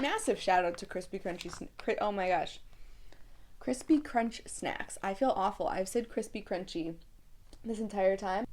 massive shout out to Crispy Crunchy, oh my gosh, Crispy Crunch snacks. I feel awful. I've said Crispy Crunchy this entire time.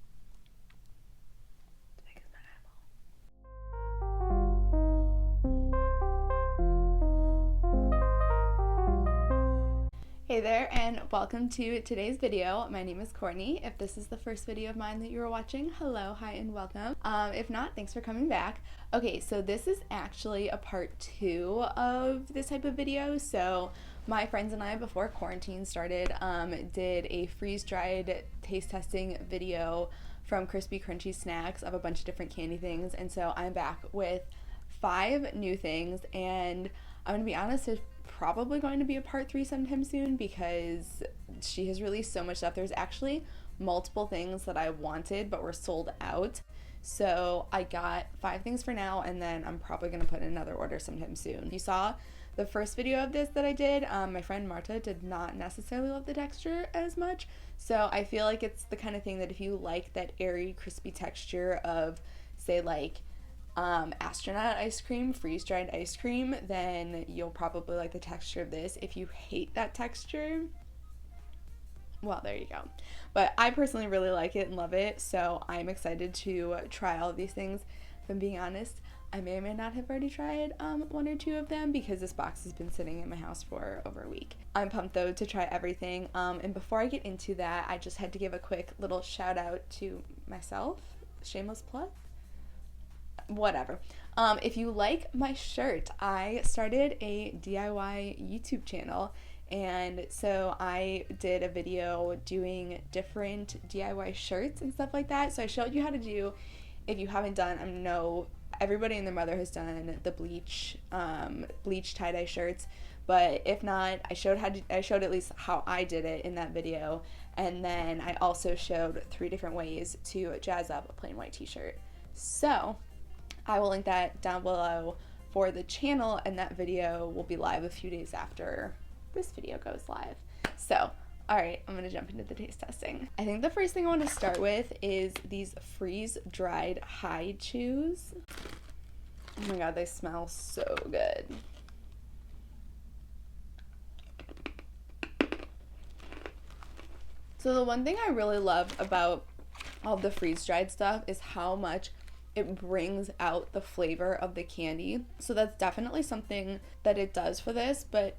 Hey there, and welcome to today's video. My name is Courtney. If this is the first video of mine that you are watching, hello, hi, and welcome. If not, thanks for coming back. Okay, so this is actually a part 2 of this type of video. So my friends and I, before quarantine started, did a freeze-dried taste testing video from Crispy Crunchy snacks of a bunch of different candy things. And so I'm back with 5 new things, and I'm gonna be honest, there's probably going to be a part 3 sometime soon because she has released so much stuff. There's actually multiple things that I wanted but were sold out. So I got 5 things for now, and then I'm probably gonna put in another order sometime soon. If you saw the first video of this that I did, my friend Marta did not necessarily love the texture as much. So I feel like it's the kind of thing that if you like that airy, crispy texture of, say, like astronaut ice cream, freeze-dried ice cream, then you'll probably like the texture of this. If you hate that texture, well, there you go. But I personally really like it and love it, so I'm excited to try all of these things. If I'm being honest, I may or may not have already tried 1 or 2 of them because this box has been sitting in my house for over a week. I'm pumped though to try everything, and before I get into that, I just had to give a quick little shout out to myself. Shameless plug? Whatever. If you like my shirt, I started a DIY YouTube channel, and so I did a video doing different DIY shirts and stuff like that. So I showed you how to do, if you haven't done, I know everybody and their mother has done the bleach tie-dye shirts, but if not, I showed at least how I did it in that video, and then I also showed 3 different ways to jazz up a plain white t-shirt. So I will link that down below for the channel, and that video will be live a few days after this video goes live. So, alright, I'm going to jump into the taste testing. I think the first thing I want to start with is these freeze-dried high chews. Oh my god, they smell so good. So the one thing I really love about all the freeze-dried stuff is how much it brings out the flavor of the candy. So that's definitely something that it does for this, but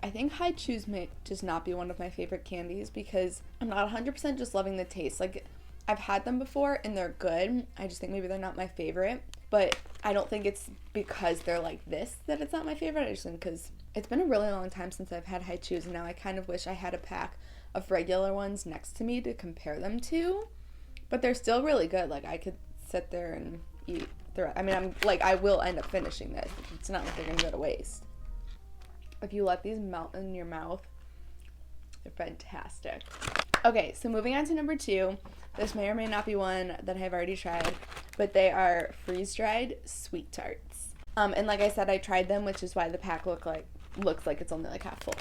I think high chews may just not be one of my favorite candies because I'm not 100% just loving the taste. Like, I've had them before and they're good. I just think maybe they're not my favorite, but I don't think it's because they're like this that it's not my favorite. I just think because it's been a really long time since I've had high chews, and now I kind of wish I had a pack of regular ones next to me to compare them to, but they're still really good. Like, I could sit there and eat the, I mean, I'm like, I will end up finishing this. It's not like they're gonna go to waste. If you let these melt in your mouth, they're fantastic. Okay, so moving on to number 2. This may or may not be one that I've already tried, but they are freeze-dried Sweet Tarts. And like I said, I tried them, which is why the pack looks like it's only like half full.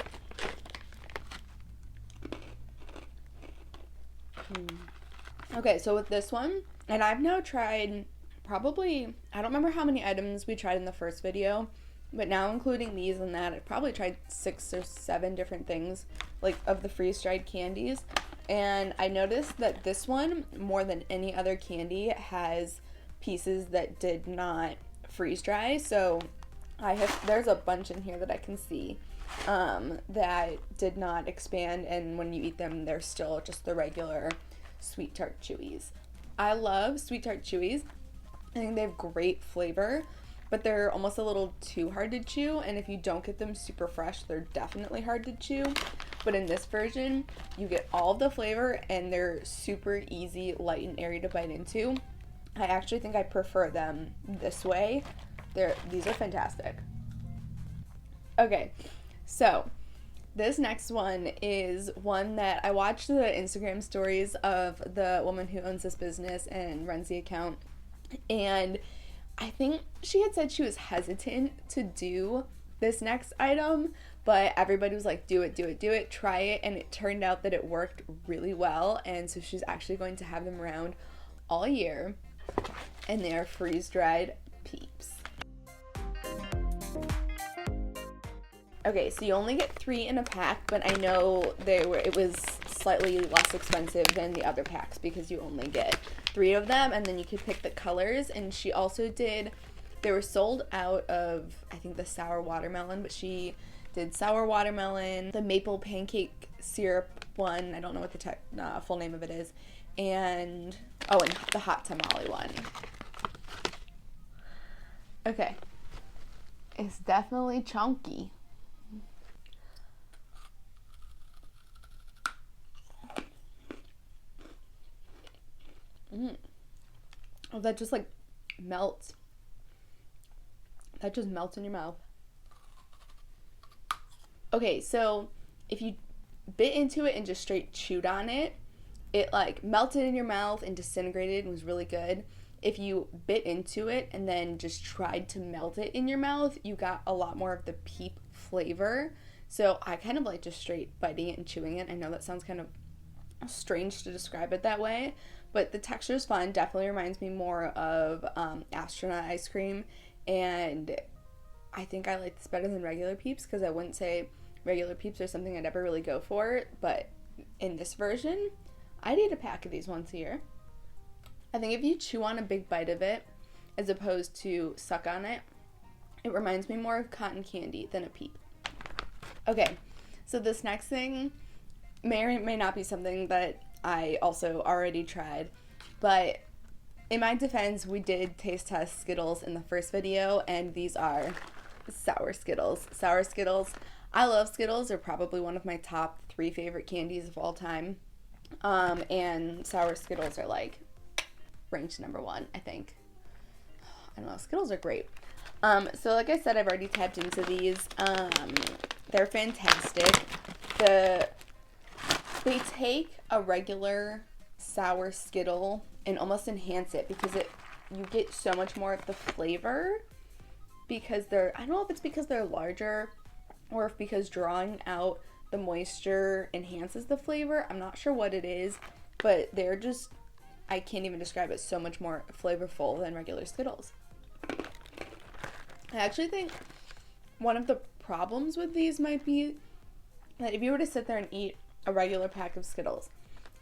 Okay, so with this one, and I've now tried probably, I don't remember how many items we tried in the first video, but now including these and that, I've probably tried 6 or 7 different things, like, of the freeze-dried candies, and I noticed that this one, more than any other candy, has pieces that did not freeze-dry. So there's a bunch in here that I can see that did not expand, and when you eat them, they're still just the regular Sweet Tart Chewies. I love Sweet Tart Chewies. I think they have great flavor, but they're almost a little too hard to chew, and if you don't get them super fresh, they're definitely hard to chew. But in this version, you get all of the flavor, and they're super easy, light, and airy to bite into. I actually think I prefer them this way. These are fantastic. Okay, so this next one is one that I watched the Instagram stories of the woman who owns this business and runs the account, and I think she had said she was hesitant to do this next item, but everybody was like, do it, try it, and it turned out that it worked really well, and so she's actually going to have them around all year, and they are freeze-dried Peeps. Okay, so you only get 3 in a pack, but I know it was slightly less expensive than the other packs because you only get 3 of them, and then you could pick the colors. And she also did, they were sold out of, I think, the sour watermelon, but she did sour watermelon, the maple pancake syrup one, I don't know what the full name of it is, and the hot tamale one. Okay. It's definitely chunky. Oh, that just like melts. That just melts in your mouth. Okay, so if you bit into it and just straight chewed on it, it like melted in your mouth and disintegrated and was really good. If you bit into it and then just tried to melt it in your mouth, you got a lot more of the Peep flavor. So I kind of like just straight biting it and chewing it. I know that sounds kind of strange to describe it that way, but the texture is fun. Definitely reminds me more of astronaut ice cream, and I think I like this better than regular Peeps because I wouldn't say regular Peeps are something I'd ever really go for, but in this version, I'd eat a pack of these once a year. I think if you chew on a big bite of it as opposed to suck on it, it reminds me more of cotton candy than a Peep. Okay, so this next thing may or may not be something that I also already tried, but in my defense, we did taste test Skittles in the first video, and these are sour Skittles. Sour Skittles. I love Skittles. They're probably one of my top 3 favorite candies of all time. And sour Skittles are like ranked number 1, I think. I don't know. Skittles are great. So like I said, I've already tapped into these. They're fantastic. They take a regular sour Skittle and almost enhance it because you get so much more of the flavor because I don't know if it's because they're larger or if because drawing out the moisture enhances the flavor. I'm not sure what it is, but they're just, I can't even describe it, so much more flavorful than regular Skittles. I actually think one of the problems with these might be that if you were to sit there and eat a regular pack of Skittles,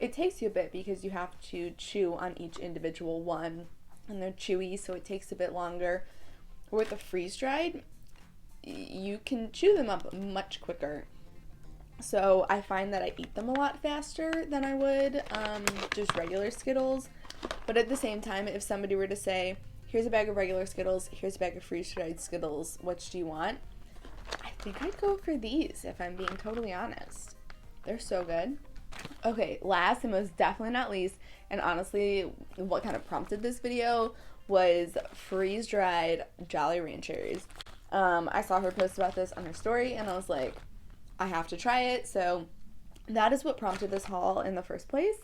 it takes you a bit because you have to chew on each individual one, and they're chewy, so it takes a bit longer. With the freeze-dried, you can chew them up much quicker. So I find that I eat them a lot faster than I would just regular Skittles. But at the same time, if somebody were to say, here's a bag of regular Skittles, here's a bag of freeze-dried Skittles, which do you want? I think I'd go for these, if I'm being totally honest. They're so good. Okay, last and most definitely not least, and honestly, what kind of prompted this video was freeze-dried Jolly Ranchers. I saw her post about this on her story, and I was like, I have to try it. So that is what prompted this haul in the first place.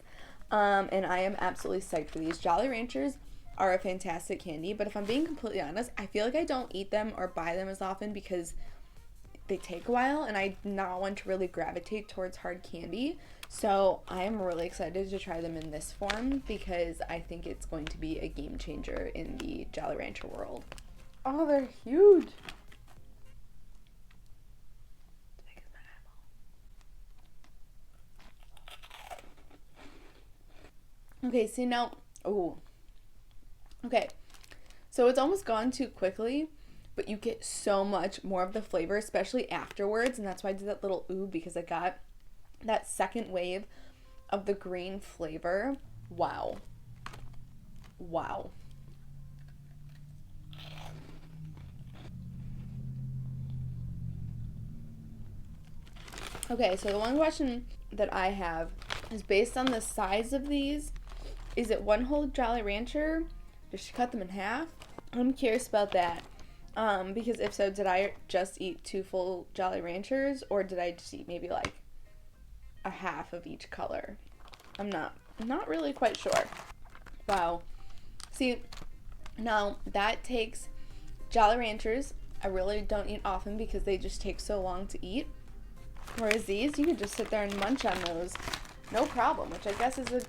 And I am absolutely psyched for these. Jolly Ranchers are a fantastic candy, but if I'm being completely honest, I feel like I don't eat them or buy them as often because they take a while, and I'm not one to really gravitate towards hard candy. So I am really excited to try them in this form because I think it's going to be a game changer in the Jolly Rancher world. Oh, they're huge. Big as my eyeball. Okay, see now, okay, so it's almost gone too quickly, but you get so much more of the flavor, especially afterwards, and that's why I did that little ooh, because I got that second wave of the green flavor. Wow. Wow. Okay, so the one question that I have is based on the size of these. Is it one whole Jolly Rancher? Does she cut them in half? I'm curious about that. Because if so, did I just eat 2 full Jolly Ranchers, or did I just eat maybe like a half of each color? I'm not really quite sure. Wow. See, now that takes Jolly Ranchers. I really don't eat often because they just take so long to eat. Whereas these, you could just sit there and munch on those, no problem, which I guess is a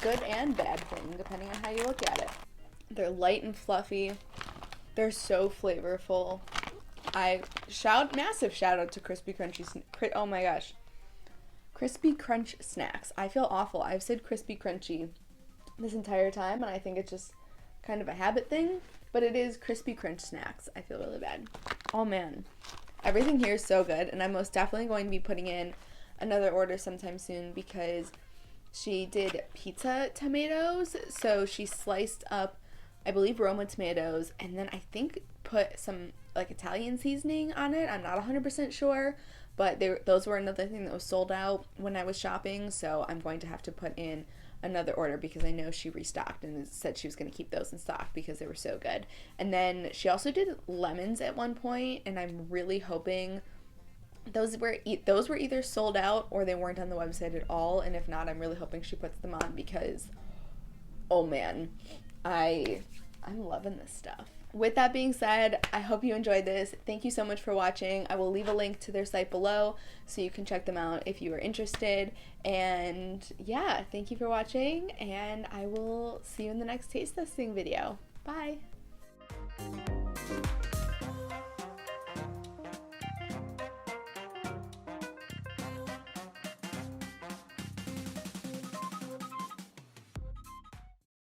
good and bad thing, depending on how you look at it. They're light and fluffy. They're so flavorful. Massive shout out to Crispy Crunchy, oh my gosh. Crispy Crunch snacks. I feel awful. I've said Crispy Crunchy this entire time, and I think it's just kind of a habit thing, but it is Crispy Crunch snacks. I feel really bad. Oh man. Everything here is so good, and I'm most definitely going to be putting in another order sometime soon because she did pizza tomatoes. So she sliced up, I believe, Roma tomatoes, and then I think put some like Italian seasoning on it. I'm not 100% sure, but those were another thing that was sold out when I was shopping, so I'm going to have to put in another order because I know she restocked and said she was going to keep those in stock because they were so good. And then she also did lemons at one point, and I'm really hoping those were either sold out or they weren't on the website at all, and if not, I'm really hoping she puts them on because oh man, I'm loving this stuff. With that being said, I hope you enjoyed this. Thank you so much for watching. I will leave a link to their site below so you can check them out if you are interested. And yeah, thank you for watching, and I will see you in the next taste testing video. Bye!